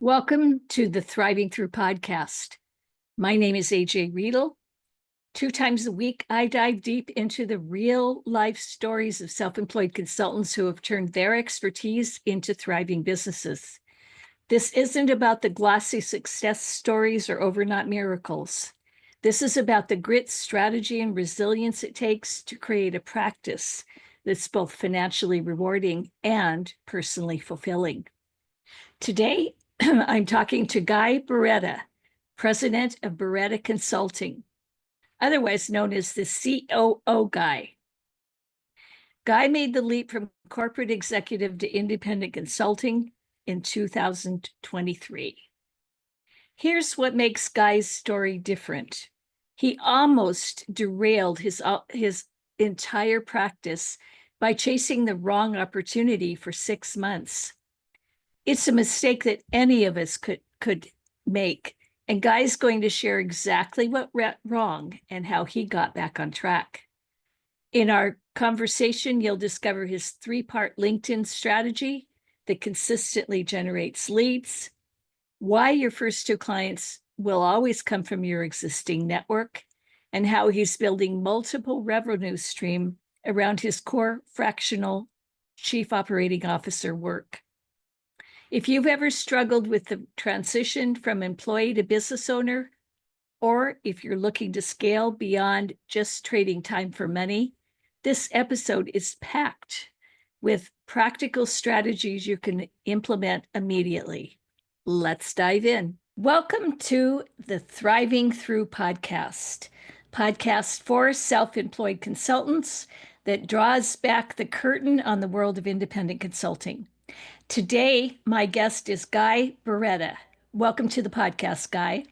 Welcome to the Thriving Through podcast. My name is AJ Riedel. 2 times a week, I dive deep into the real life stories of self-employed consultants who have turned their expertise into thriving businesses. This isn't about the glossy success stories or overnight miracles. This is about the grit, strategy, and resilience it takes to create a practice that's both financially rewarding and personally fulfilling. Today, I'm talking to Guy Barretta, president of Baretta Consulting, otherwise known as the COO Guy. Guy made the leap from corporate executive to independent consulting in 2023. Here's what makes Guy's story different. He almost derailed his entire practice by chasing the wrong opportunity for 6 months. It's a mistake that any of us could make, and Guy's going to share exactly what went wrong and how he got back on track. In our conversation, you'll discover his 3-part LinkedIn strategy that consistently generates leads, why your first 2 clients will always come from your existing network, and how he's building multiple revenue streams around his core fractional chief operating officer work. If you've ever struggled with the transition from employee to business owner, or if you're looking to scale beyond just trading time for money, this episode is packed with practical strategies you can implement immediately. Let's dive in. Welcome to the Thriving Through podcast for self-employed consultants that draws back the curtain on the world of independent consulting. Today, my guest is Guy Barretta. Welcome to the podcast, Guy.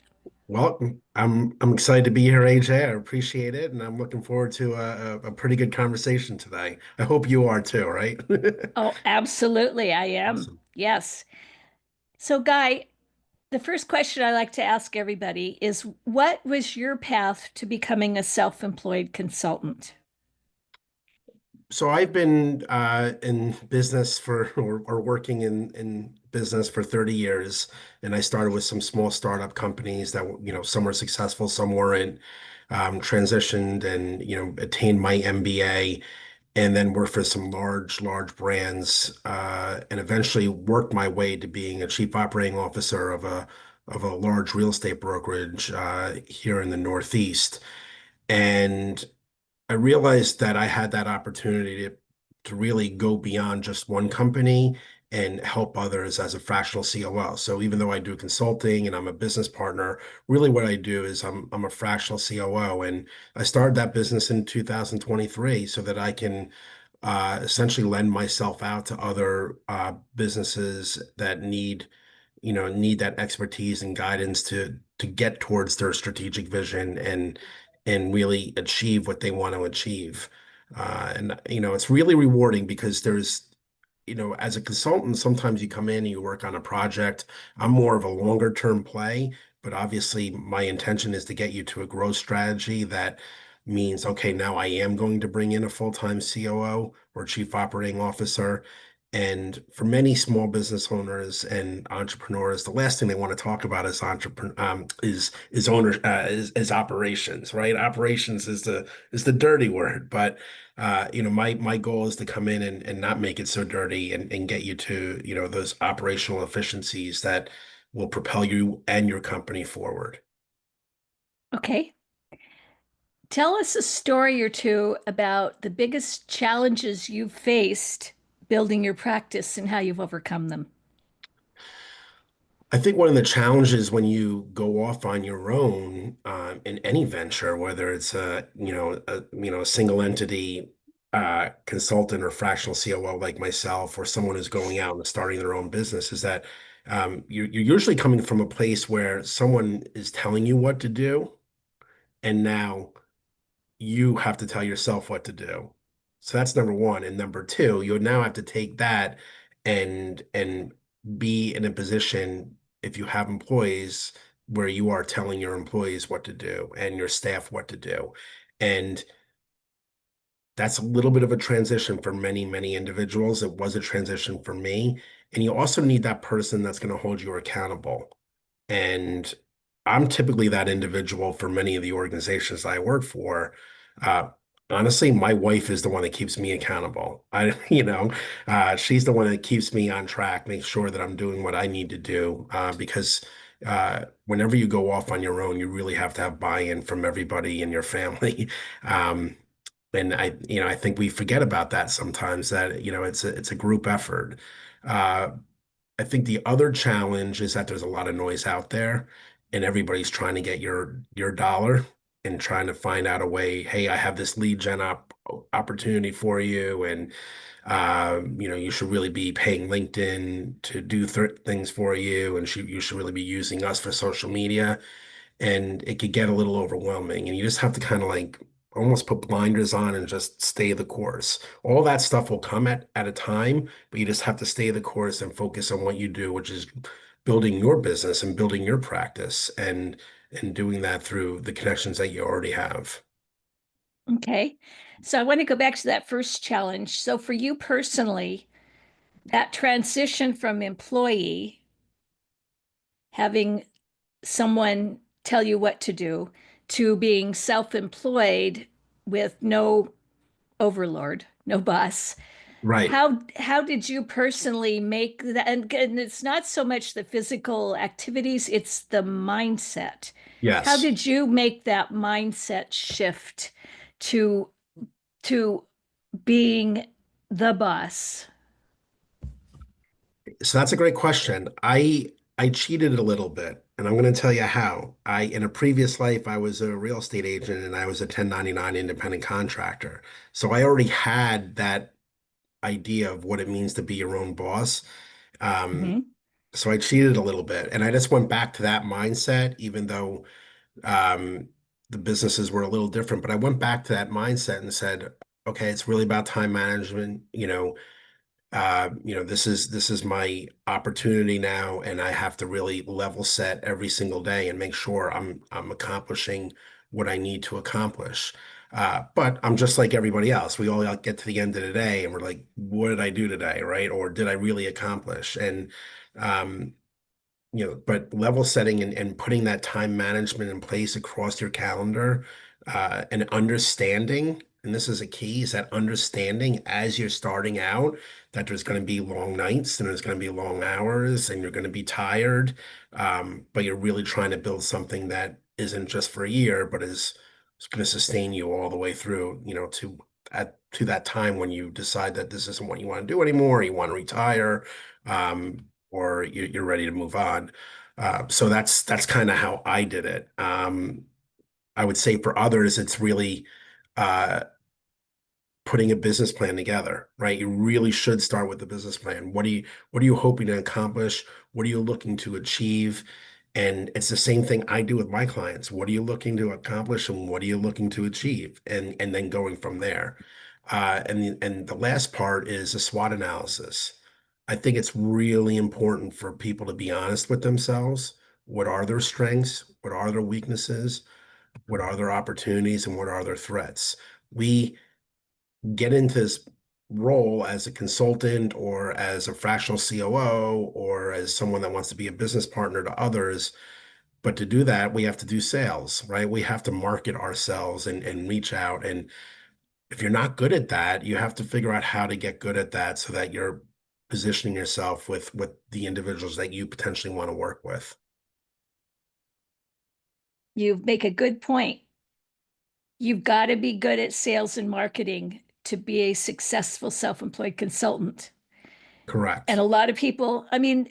Well, I'm excited to be here, AJ. I appreciate it, and I'm looking forward to a pretty good conversation today. I hope you are too, right? Oh, absolutely, I am. Awesome. Yes. So, Guy, the first question I like to ask everybody is, what was your path to becoming a self-employed consultant? So I've been in business or working in business for 30 years, and I started with some small startup companies that some were successful, some weren't. Transitioned and attained my MBA, and then worked for some large brands, and eventually worked my way to being a chief operating officer of a large real estate brokerage here in the Northeast. And I realized that I had that opportunity to really go beyond just one company and help others as a fractional COO. So even though I do consulting and I'm a business partner, really what I do is I'm a fractional COO. And I started that business in 2023 so that I can essentially lend myself out to other businesses that need that expertise and guidance to get towards their strategic vision and really achieve what they want to achieve. And it's really rewarding because as a consultant, sometimes you come in and you work on a project. I'm more of a longer term play, but obviously my intention is to get you to a growth strategy that means, okay, now I am going to bring in a full-time COO or chief operating officer. And for many small business owners and entrepreneurs, the last thing they want to talk about is is operations, right? Operations is the dirty word, but my goal is to come in and not make it so dirty and get you to those operational efficiencies that will propel you and your company forward. Okay. Tell us a story or two about the biggest challenges you've faced building your practice and how you've overcome them. I think one of the challenges when you go off on your own in any venture, whether it's a single entity consultant or fractional COO like myself, or someone who's going out and starting their own business, is that you're usually coming from a place where someone is telling you what to do, and now you have to tell yourself what to do. So that's number one. And number two, you now have to take that and be in a position, if you have employees, where you are telling your employees what to do and your staff what to do. And that's a little bit of a transition for many individuals. It was a transition for me. And you also need that person that's going to hold you accountable. And I'm typically that individual for many of the organizations I work for. Uh, Honestly, my wife is the one that keeps me accountable. She's the one that keeps me on track, makes sure that I'm doing what I need to do. Because whenever you go off on your own, you really have to have buy-in from everybody in your family. Um, and I think we forget about that sometimes, that, it's a group effort. Uh, I think the other challenge is that there's a lot of noise out there, and everybody's trying to get your dollar and trying to find out a way. Hey, I have this lead gen opportunity for you, and you should really be paying LinkedIn to do things for you, and you should really be using us for social media, and it could get a little overwhelming, and you just have to kind of like almost put blinders on and just stay the course. All that stuff will come at a time, but you just have to stay the course and focus on what you do, which is building your business and building your practice, and doing that through the connections that you already have. Okay. So I want to go back to that first challenge. So for you personally, that transition from employee, having someone tell you what to do, to being self-employed with no overlord, no boss. Right. How did you personally make that? And it's not so much the physical activities, it's the mindset. How Yes. did you make that mindset shift to to being the boss? So that's a great question. I cheated a little bit, and I'm going to tell you how. In a previous life, I was a real estate agent and I was a 1099 independent contractor. So I already had that idea of what it means to be your own boss. Um, Mhm. so I cheated a little bit, and I just went back to that mindset, even though um, the businesses were a little different. But I went back to that mindset and said, okay, it's really about time management. This is my opportunity now, and I have to really level set every single day and make sure I'm accomplishing what I need to accomplish. But I'm just like everybody else. We all get to the end of the day and we're like, what did I do today, right? Or did I really accomplish? And um, but level setting and putting that time management in place across your calendar, and understanding, and this is a key, is that understanding as you're starting out that there's going to be long nights and there's going to be long hours and you're going to be tired, but you're really trying to build something that isn't just for a year, but is going to sustain you all the way through, to that time when you decide that this isn't what you want to do anymore, you want to retire, or you're ready to move on. So that's kind of how I did it. I would say for others, it's really uh, putting a business plan together, right? You really should start with the business plan. What are you hoping to accomplish? What are you looking to achieve? And it's the same thing I do with my clients. What are you looking to accomplish and what are you looking to achieve? And then going from there. And the last part is a SWOT analysis. I think it's really important for people to be honest with themselves. What are their strengths? What are their weaknesses? What are their opportunities? And what are their threats? We get into this role as a consultant or as a fractional COO or as someone that wants to be a business partner to others. But to do that, we have to do sales, right? We have to market ourselves and reach out. And if you're not good at that, you have to figure out how to get good at that so that you're positioning yourself with the individuals that you potentially want to work with. You make a good point. You've got to be good at sales and marketing to be a successful self-employed consultant. And Correct. a lot of people, I mean,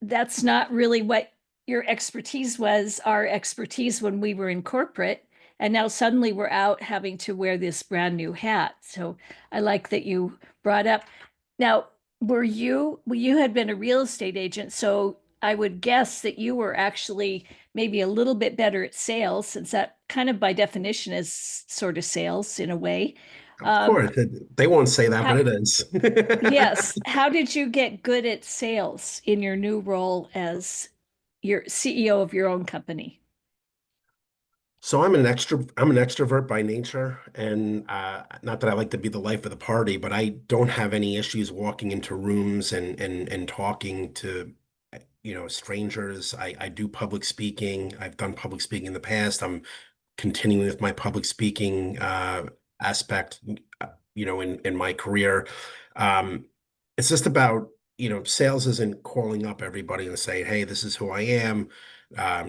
that's not really what your expertise was, our expertise when we were in corporate. And now suddenly we're out having to wear this brand new hat. So I like that you brought up. Now, well, you had been a real estate agent, so I would guess that you were actually maybe a little bit better at sales, since that kind of by definition is sort of sales in a way. Of Um, course. They won't say that, but how, it is. yes. How did you get good at sales in your new role as your CEO of your own company? So I'm an extrovert by nature, and not that I like to be the life of the party, but I don't have any issues walking into rooms and talking to, strangers. I do public speaking. I've done public speaking in the past. I'm continuing with my public speaking aspect, in my career. Um, it's just about, sales isn't calling up everybody and saying, "Hey, this is who I am.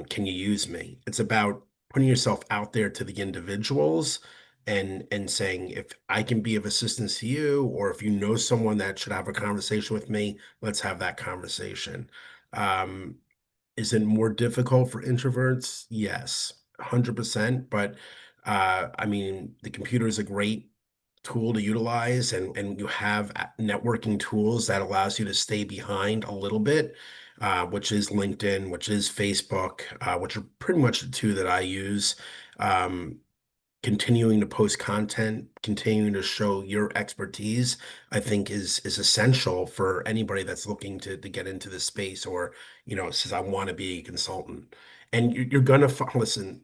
Can you use me?" It's about putting yourself out there to the individuals and saying, if I can be of assistance to you, or if you know someone that should have a conversation with me, let's have that conversation. Um, is it more difficult for introverts? Yes, 100%. But I mean, the computer is a great tool to utilize, and you have networking tools that allows you to stay behind a little bit, which is LinkedIn, which is Facebook, which are pretty much the two that I use. Um, Continuing to post content, continuing to show your expertise, I think is essential for anybody that's looking to get into this space, or, says, I want to be a consultant. And you're gonna listen,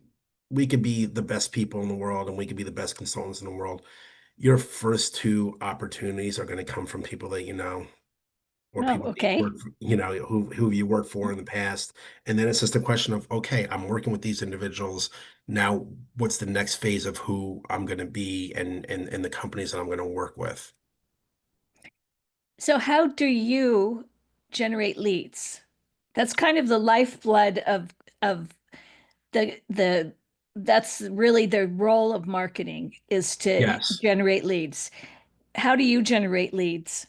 we could be the best people in the world and we could be the best consultants in the world. Your first two opportunities are going to come from people that you know, or Oh, people that you okay. work for, who you worked for in the past. And then it's just a question of, okay, I'm working with these individuals. Now, what's the next phase of who I'm going to be, and the companies that I'm going to work with? So how do you generate leads? That's kind of the lifeblood of the that's really the role of marketing, is to Yes, generate leads. How do you generate leads?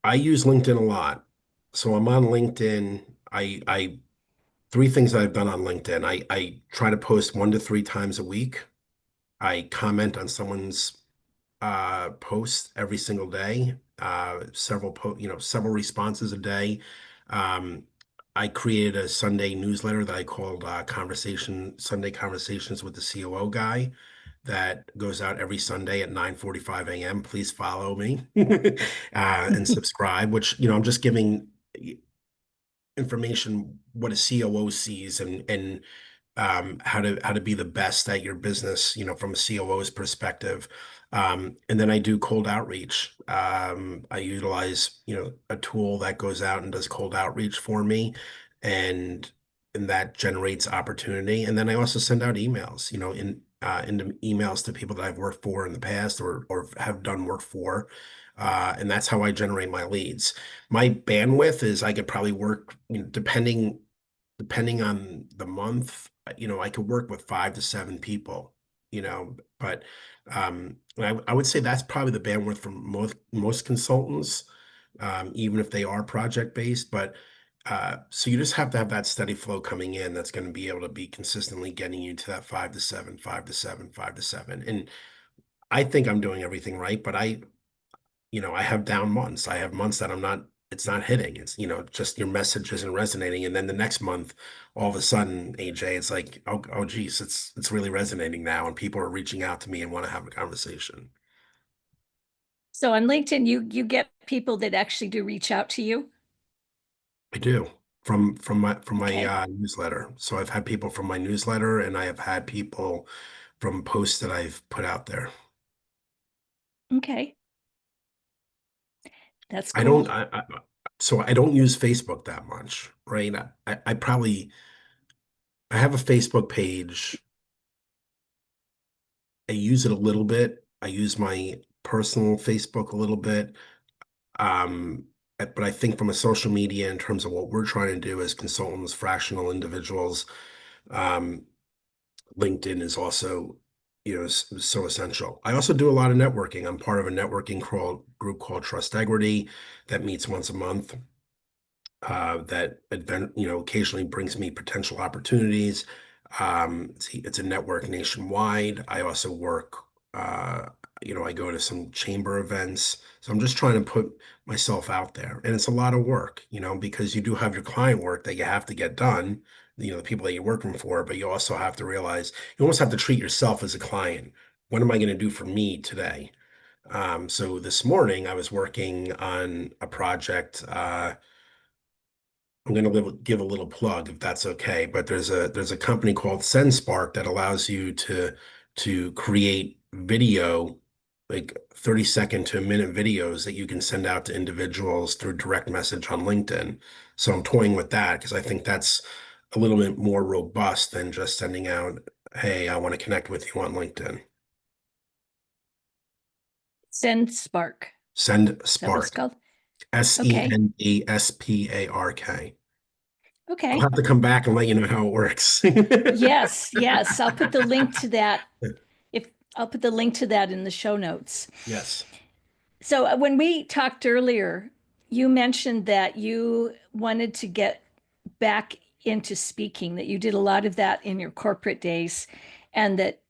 I use LinkedIn a lot. So I'm on LinkedIn. I three things that I've done on LinkedIn. I try to post 1 to 3 times a week. I comment on someone's posts every single day, several responses a day. Um, I created a Sunday newsletter that I called Sunday Conversations with the COO Guy, that goes out every Sunday at 9:45 a.m. Please follow me and subscribe, which, I'm just giving information what a COO sees, and how to be the best at your business, from a COO's perspective. And then I do cold outreach. I utilize, a tool that goes out and does cold outreach for me, and and that generates opportunity. And then I also send out emails, into emails to people that I've worked for in the past, or have done work for. And that's how I generate my leads. My bandwidth is, I could probably work, depending on the month, I could work with 5 to 7 people, but I would say that's probably the bandwidth for most consultants, even if they are project based. But so you just have to have that steady flow coming in that's going to be able to be consistently getting you to that 5 to 7, 5 to 7, 5 to 7. And I think I'm doing everything right, but I have down months. I have months that it's not hitting. It's, just your message isn't resonating. And then the next month, all of a sudden, AJ, it's like, oh, geez, it's really resonating now. And people are reaching out to me and want to have a conversation. So on LinkedIn, you get people that actually do reach out to you. I do, from my Okay. newsletter. So I've had people from my newsletter, and I have had people from posts that I've put out there. Okay. That's I cool. don't, so I don't use Facebook that much, right? I have a Facebook page. I use it a little bit. I use my personal Facebook a little bit. But I think from a social media, in terms of what we're trying to do as consultants, fractional individuals, um, LinkedIn is also, so essential. I also do a lot of networking. I'm part of a networking group called Trust Equity that meets once a month. That event, occasionally brings me potential opportunities. It's a network nationwide. I also work, uh, I go to some chamber events. So I'm just trying to put myself out there. And it's a lot of work, because you do have your client work that you have to get done, the people that you're working for, but you also have to realize you almost have to treat yourself as a client. What am I going to do for me today? So this morning I was working on a project. I'm going to give a little plug if that's okay. But there's a company called SendSpark that allows you to create video, like 30-second to a minute videos that you can send out to individuals through direct message on LinkedIn. So I'm toying with that because I think that's a little bit more robust than just sending out, "Hey, I want to connect with you on LinkedIn." Send Spark. Send Is that what it's Spark. called? Okay. SendSpark. I'll Okay. have to come back and let you know how it works. Yes, yes. I'll put the link to that. If I'll put the link to that in the show notes. Yes, So when we talked earlier, you mentioned that you wanted to get back into speaking, that you did a lot of that in your corporate days, and that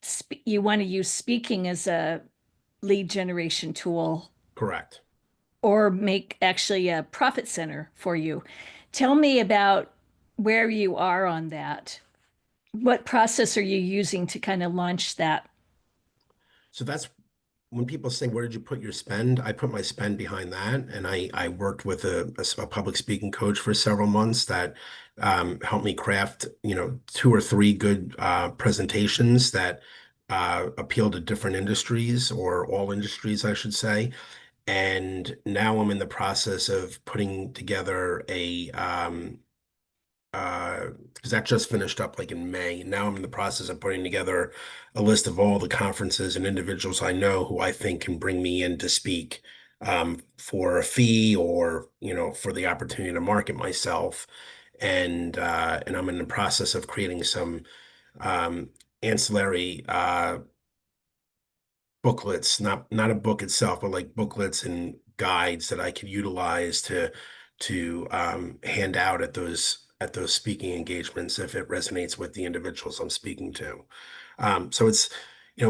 you want to use speaking as a lead generation tool correct. or make actually a profit center for you. Tell me about where you are on that. What process are you using to kind of launch that? So that's when people say, "Where did you put your spend?" I put my spend behind that, and I worked with a public speaking coach for several months that helped me craft, 2 or 3 good presentations that appeal to different industries or all industries, I should say. And now I'm in the process of putting together because that just finished up like in May. Now I'm in the process of putting together a list of all the conferences and individuals I know who I think can bring me in to speak for a fee or, for the opportunity to market myself. And I'm in the process of creating some um, ancillary booklets, not a book itself, but like booklets and guides that I could utilize to hand out at those speaking engagements if it resonates with the individuals I'm speaking to. So it's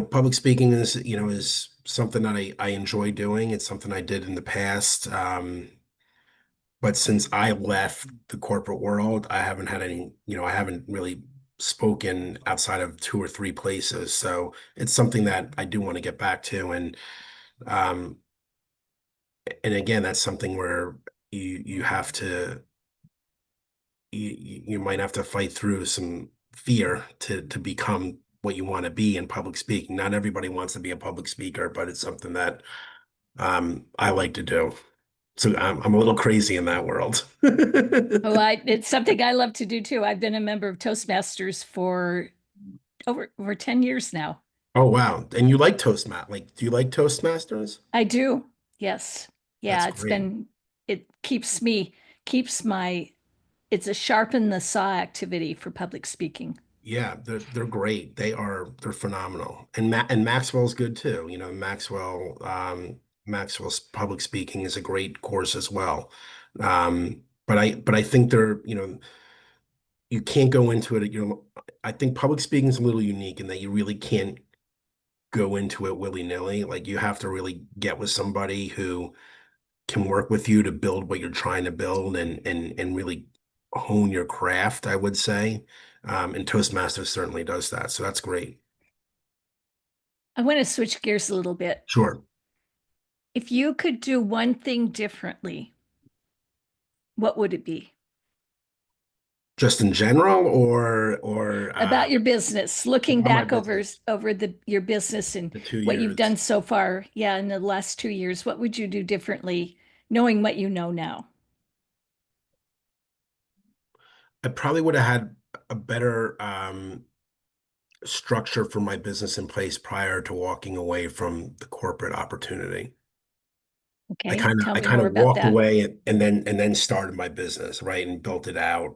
public speaking is something that I enjoy doing. It's something I did in the past. But since I left the corporate world, I haven't really spoken outside of 2 or 3 places. So it's something that I do want to get back to. Um, and again, that's something where you have to, you might have to fight through some fear to become what you want to be in public speaking. Not everybody wants to be a public speaker, but it's something that I like to do. So I'm a little crazy in that world. Oh, it's something I love to do too. I've been a member of Toastmasters for over 10 years now. Oh wow. And you like do you like Toastmasters? I do. Yes. That's Yeah, great. it keeps my, it's a sharpen the saw activity for public speaking. Yeah, they're great. They're phenomenal. And Maxwell's good too. Maxwell's public speaking is a great course as well. But I think you can't go into it, I think public speaking is a little unique in that you really can't go into it willy-nilly. Like you have to really get with somebody who can work with you to build what you're trying to build and really hone your craft, I would say. And Toastmasters certainly does that. So that's great. I want to switch gears a little bit. Sure. If you could do one thing differently, what would it be? Just in general or About your business, looking about my back over business, your business and the two what you've done years. so far, yeah, in the last 2 years, what would you do differently, knowing what you know now? I probably would have had a better structure for my business in place prior to walking away from the corporate opportunity. I Okay, kind of tell I me kind more of about walked that. away and then started my business, right, and built it out.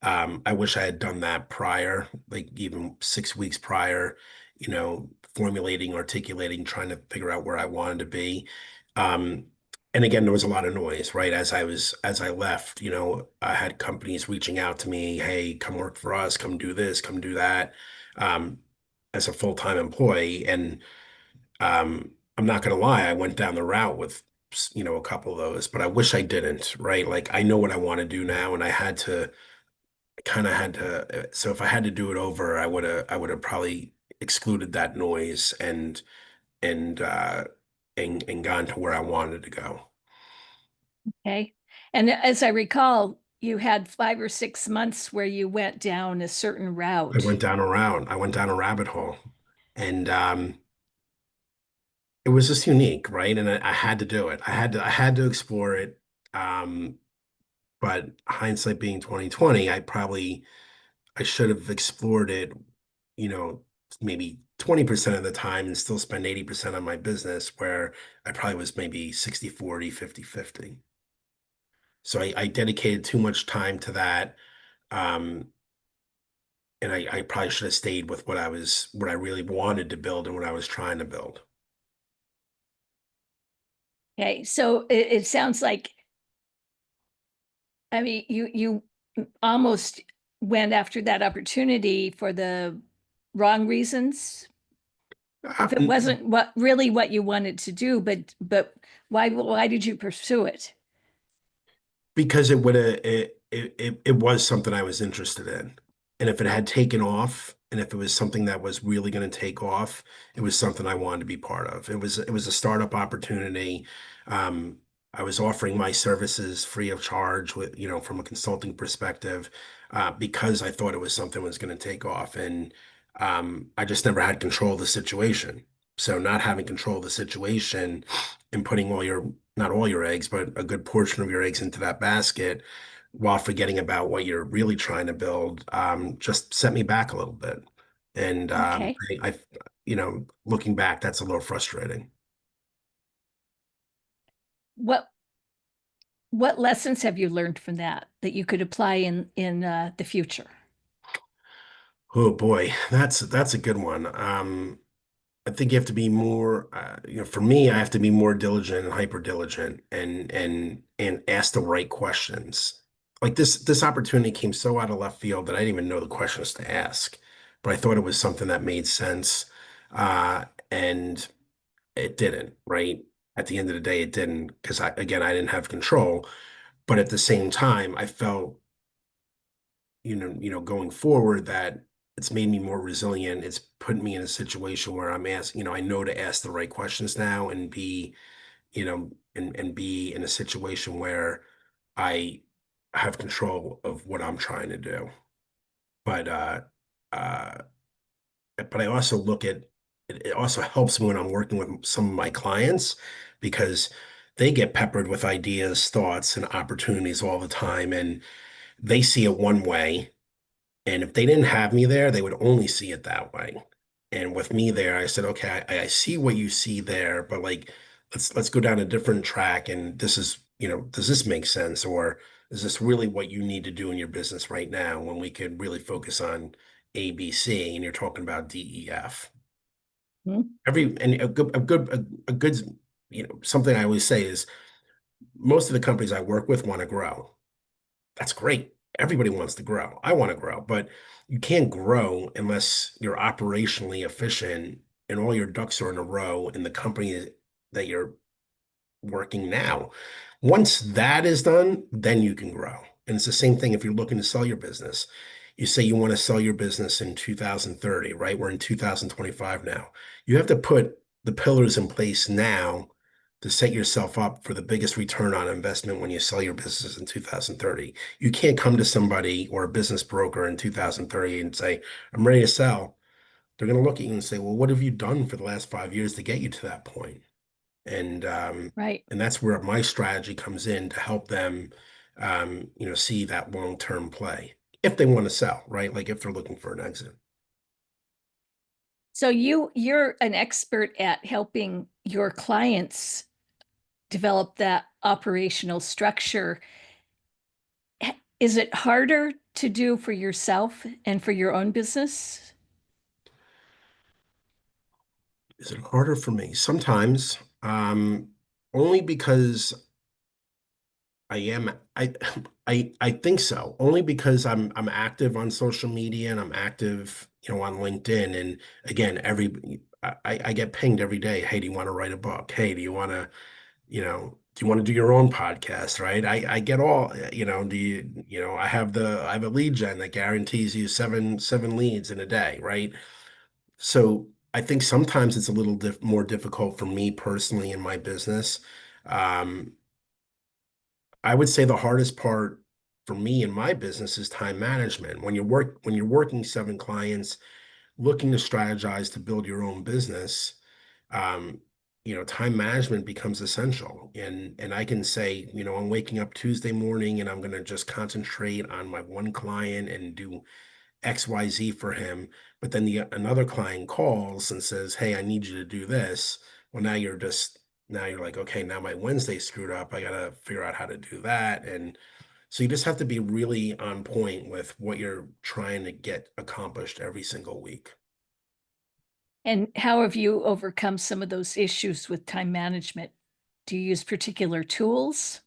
I wish I had done that prior, like even 6 weeks prior, formulating, articulating, trying to figure out where I wanted to be. Um, and again, there was a lot of noise, right? As I left, I had companies reaching out to me, "Hey, come work for us, come do this, come do that," um, as a full-time employee. And I'm not gonna lie, I went down the route with a couple of those, but I wish I didn't, right? Like I know what I want to do now, and so if I had to do it over, I would have probably excluded that noise and uh and gone to where I wanted to go. Okay. And as I recall, you had 5 or 6 months where you went down a certain I route. went down a route. I went down a rabbit hole, and it was just unique, right? And I had to do it. I had to explore it. Um, but hindsight being 2020, I should have explored it, you know, maybe 20% of the time and still spend 80% on my business, where I probably was maybe 60/40, 50/50. So I dedicated too much time to that. Um, and I probably should have stayed with what I really wanted to build and what I was trying to build. Okay, so it sounds like, I mean, you almost went after that opportunity for the wrong reasons. If it Uh, wasn't what you wanted to do, but why did you pursue it? because it was something I was interested in. And if it had taken off, and if it was something that was really going to take off, it was something I wanted to be part of. It was a startup opportunity. Um, I was offering my services free of charge with, from a consulting perspective, because I thought it was something that was going to take off. And I just never had control of the situation. So not having control of the situation and putting not all your eggs, but a good portion of your eggs into that basket, while forgetting about what you're really trying to build, just set me back a little bit. And Okay. looking back, that's a little frustrating. What what lessons have you learned from that you could apply in the future? Oh boy, that's a good one. I think you have to be more, for me, I have to be more diligent and hyper diligent, and ask the right questions. Like this opportunity came so out of left field that I didn't even know the questions to ask, but I thought it was something that made sense, and it didn't. Right at the end of the day, it didn't, because I didn't have control. But at the same time, I felt, going forward, that it's made me more resilient. It's put me in a situation where I know to ask the right questions now, and be in a situation where I have control of what I'm trying to do. But uh but I also look at it also helps me when I'm working with some of my clients, because they get peppered with ideas, thoughts, and opportunities all the time, and they see it one way. And if they didn't have me there, they would only see it that way. And with me there, I said, okay, I see what you see there, but like, let's go down a different track. And does this make sense? Or is this really what you need to do in your business right now, when we could really focus on A, B, C, and you're talking about D, E, F? Hmm? A good, something I always say is, most of the companies I work with want to grow. That's great. Everybody wants to grow. I want to grow, but you can't grow unless you're operationally efficient and all your ducks are in a row in the company that you're working now. Once that is done, then you can grow. And it's the same thing if you're looking to sell your business. You say you want to sell your business in 2030, right? We're in 2025 now. You have to put the pillars in place now to set yourself up for the biggest return on investment when you sell your business in 2030. You can't come to somebody or a business broker in 2030 and say, I'm ready to sell. They're going to look at you and say, well, what have you done for the last 5 years to get you to that point? And Right. that's where my strategy comes in, to help them, see that long-term play if they want to sell, right? Like if they're looking for an exit. So you're an expert at helping your clients develop that operational structure. Is it harder to do for yourself and for your own business? Is it harder for me? Sometimes, only because I am I I think so. Only because I'm active on social media, and I'm active, on LinkedIn. And again, I get pinged every day. Hey, do you want to write a book? Hey, do you want to do your own podcast? Right? I get all, do I have a lead gen that guarantees you seven leads in a day, right? So I think sometimes it's a little more difficult for me personally in my business. Um, I would say the hardest part for me in my business is time management. When you're working 7 clients, looking to strategize to build your own business, um, time management becomes essential. And I can say, I'm waking up Tuesday morning and I'm going to just concentrate on my one client and do XYZ for him. But then another client calls and says, "Hey, I need you to do this." Well, now you're like, okay, now my Wednesday's screwed up. I gotta figure out how to do that. And so you just have to be really on point with what you're trying to get accomplished every single week. And how have you overcome some of those issues with time management? Do you use particular tools?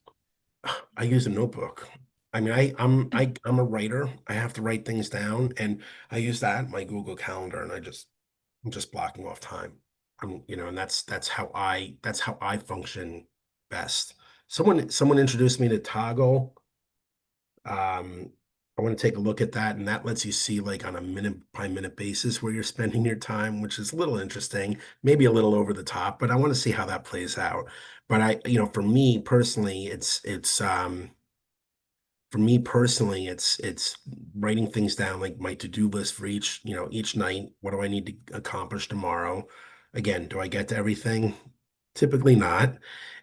I use a notebook. I mean, I'm a writer. I have to write things down, and I use that my Google Calendar, and I'm just blocking off time. And that's how I function best. Someone introduced me to Toggle. Um, I want to take a look at that, and that lets you see like on a minute by minute basis where you're spending your time, which is a little interesting, maybe a little over the top, but I want to see how that plays out. But for me personally, it's writing things down, like my to-do list for each night. What do I need to accomplish tomorrow? Again, do I get to everything? Typically not.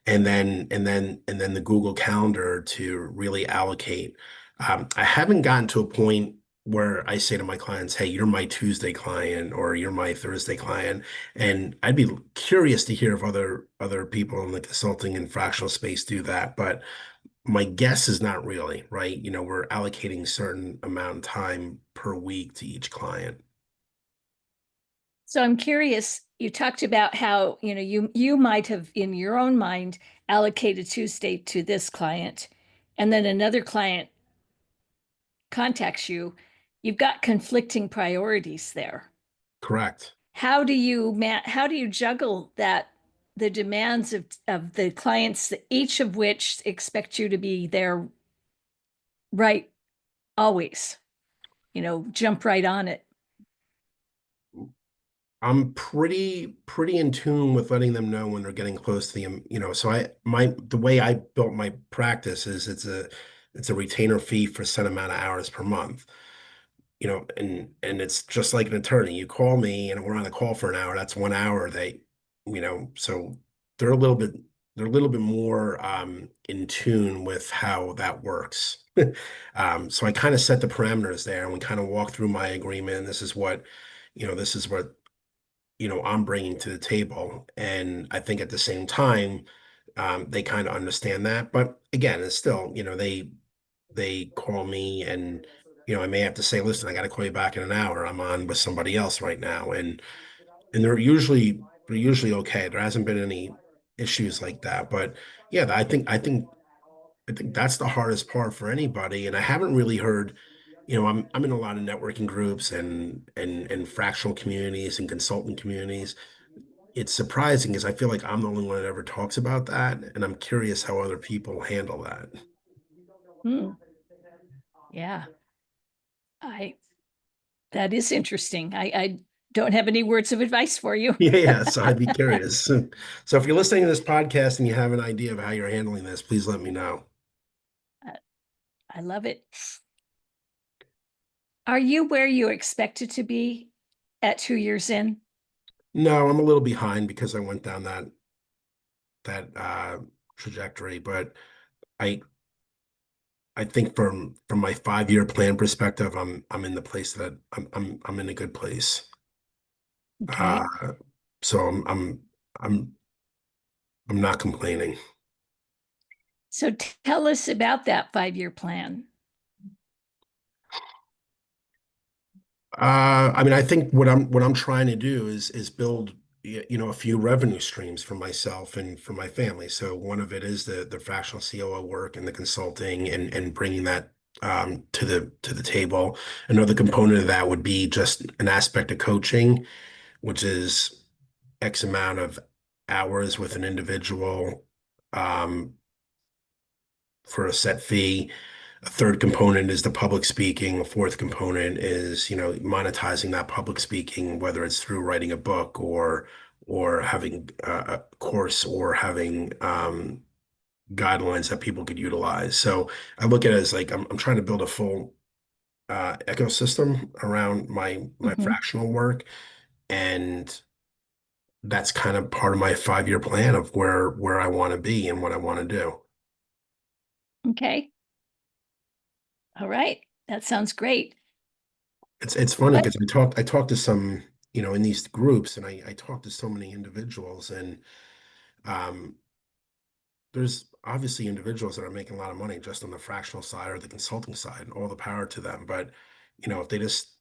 And then the Google Calendar to really allocate. I haven't gotten to a point where I say to my clients, "Hey, you're my Tuesday client or you're my Thursday client." And I'd be curious to hear if other people in the consulting and fractional space do that. But my guess is not really, right? We're allocating certain amount of time per week to each client. So I'm curious, you talked about how, you might have in your own mind allocated Tuesday to this client, and then another client contacts you. You've got conflicting priorities there. Correct. How do you juggle that, the demands of the clients, each of which expect you to be there right always, jump right on it. I'm pretty in tune with letting them know when they're getting close to so the way I built my practice is it's a retainer fee for a set amount of hours per month. And it's just like an attorney. You call me and we're on a call for an hour, that's 1 hour. So they're a little bit they're a little bit more in tune with how that works. So I kind of set the parameters there and we kind of walk through my agreement. This is what I'm bringing to the table. And I think at the same time, they kind of understand that. But again, it's still, they call me and, I may have to say, listen, I got to call you back in an hour. I'm on with somebody else right now. And they're usually okay. There hasn't been any issues like that. But yeah, I think that's the hardest part for anybody. And I haven't really heard, I'm in a lot of networking groups and fractional communities and consultant communities. It's surprising because I feel like I'm the only one that ever talks about that, and I'm curious how other people handle that. Hmm. Yeah, I that is interesting. I don't have any words of advice for you. Yeah, yeah. So I'd be curious. So if you're listening to this podcast and you have an idea of how you're handling this, please let me know. I love it. Are you where you expected to be at 2 years in? No, I'm a little behind because I went down that trajectory, but I I think from my 5-year plan perspective, I'm in the place that I'm in a good place. Okay. Uh, so I'm I'm not complaining. So tell us about that 5-year plan. I mean, I think what I'm trying to do is build a few revenue streams for myself and for my family. So one of it is the fractional COO work and the consulting and bringing that to the table. Another component of that would be just an aspect of coaching, which is X amount of hours with an individual um, for a set fee. A third component is the public speaking. A fourth component is, monetizing that public speaking, whether it's through writing a book or having a course or having guidelines that people could utilize. So I look at it as like I'm trying to build a full ecosystem around my Mhm. fractional work, and that's kind of part of my 5-year plan of where I want to be and what I want to do. Okay. All right. That sounds great. It's funny What? because I talked to some, in these groups, and I talked to so many individuals, and um there's obviously individuals that are making a lot of money just on the fractional side or the consulting side, all the power to them. But if they just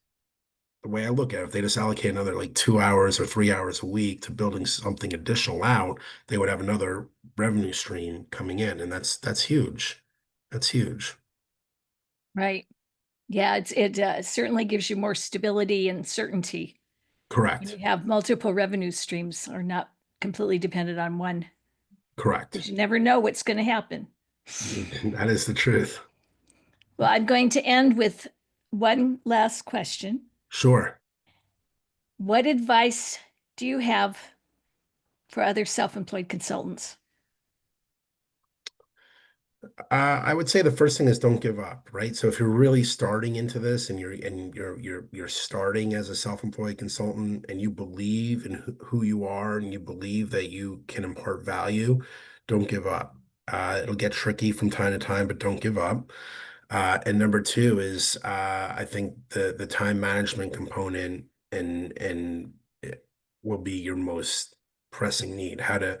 the way I look at it, if they just allocate another like 2 hours or 3 hours a week to building something additional out, they would have another revenue stream coming in, and that's huge. That's huge. Right. Yeah, it certainly gives you more stability and certainty when you Correct. have multiple revenue streams or not completely dependent on one, Correct. because you never know what's going to happen. That is the truth. Well, I'm going to end with one last question. Sure. What advice do you have for other self-employed consultants? I would say the first thing is don't give up, right? So if you're really starting into this and you're starting as a self-employed consultant and you believe in who you are and you believe that you can impart value, don't give up. It'll get tricky from time to time, but don't give up. And number two is I think the time management component and it will be your most pressing need. How to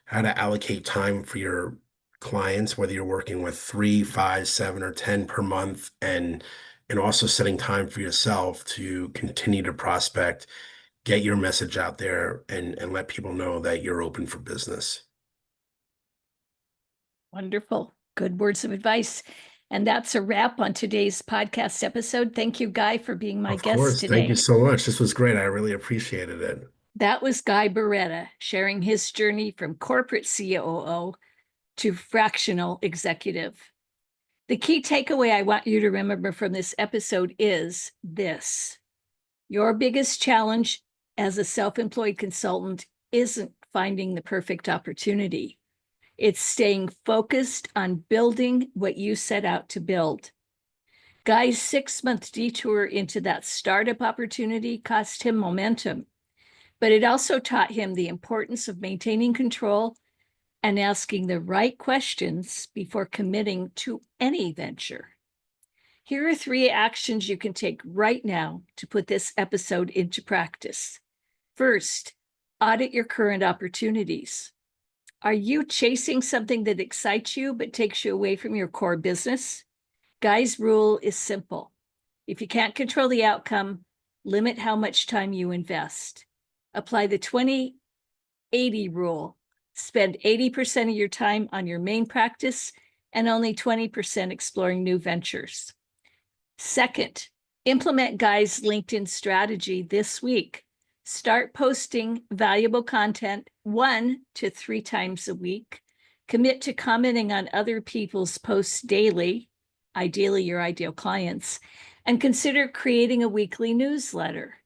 allocate time for your clients, whether you're working with 3, 5, 7, or 10 per month, and also setting time for yourself to continue to prospect, get your message out there, and let people know that you're open for business. Wonderful. Good words of advice. And that's a wrap on today's podcast episode. Thank you, Guy, for being my Of guest course. Thank you today. so much. This was great. I really appreciated it. That was Guy Barretta sharing his journey from corporate COO to fractional executive. The key takeaway I want you to remember from this episode is this: your biggest challenge as a self-employed consultant isn't finding the perfect opportunity. It's staying focused on building what you set out to build. Guy's 6-month detour into that startup opportunity cost him momentum, but it also taught him the importance of maintaining control and asking the right questions before committing to any venture. Here are 3 actions you can take right now to put this episode into practice. First, audit your current opportunities. Are you chasing something that excites you but takes you away from your core business? Guy's rule is simple. If you can't control the outcome, limit how much time you invest. Apply the 20-80 rule. Spend 80% of your time on your main practice and only 20% exploring new ventures. Second, implement Guy's LinkedIn strategy this week. Start posting valuable content 1 to 3 times a week. Commit to commenting on other people's posts daily, ideally your ideal clients, and consider creating a weekly newsletter.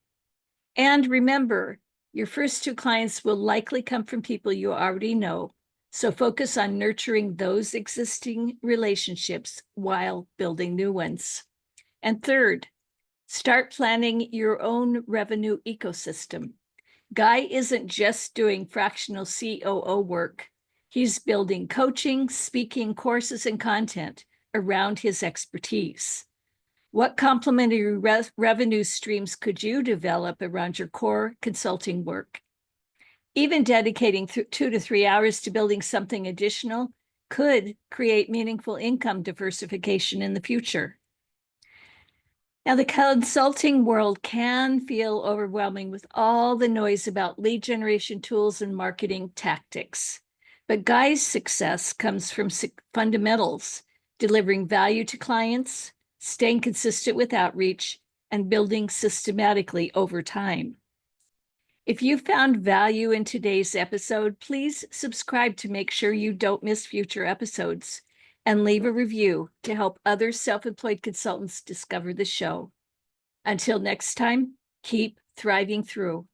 And remember, your first 2 clients will likely come from people you already know, so focus on nurturing those existing relationships while building new ones. And third, start planning your own revenue ecosystem. Guy isn't just doing fractional COO work. He's building coaching, speaking, courses, and content around his expertise. What complementary revenue streams could you develop around your core consulting work? Even dedicating 2 to 3 hours to building something additional could create meaningful income diversification in the future. Now, the consulting world can feel overwhelming with all the noise about lead generation tools and marketing tactics. But Guy's success comes from fundamentals: delivering value to clients, staying consistent with outreach, and building systematically over time. If you found value in today's episode, please subscribe to make sure you don't miss future episodes, and leave a review to help other self-employed consultants discover the show. Until next time, keep thriving through.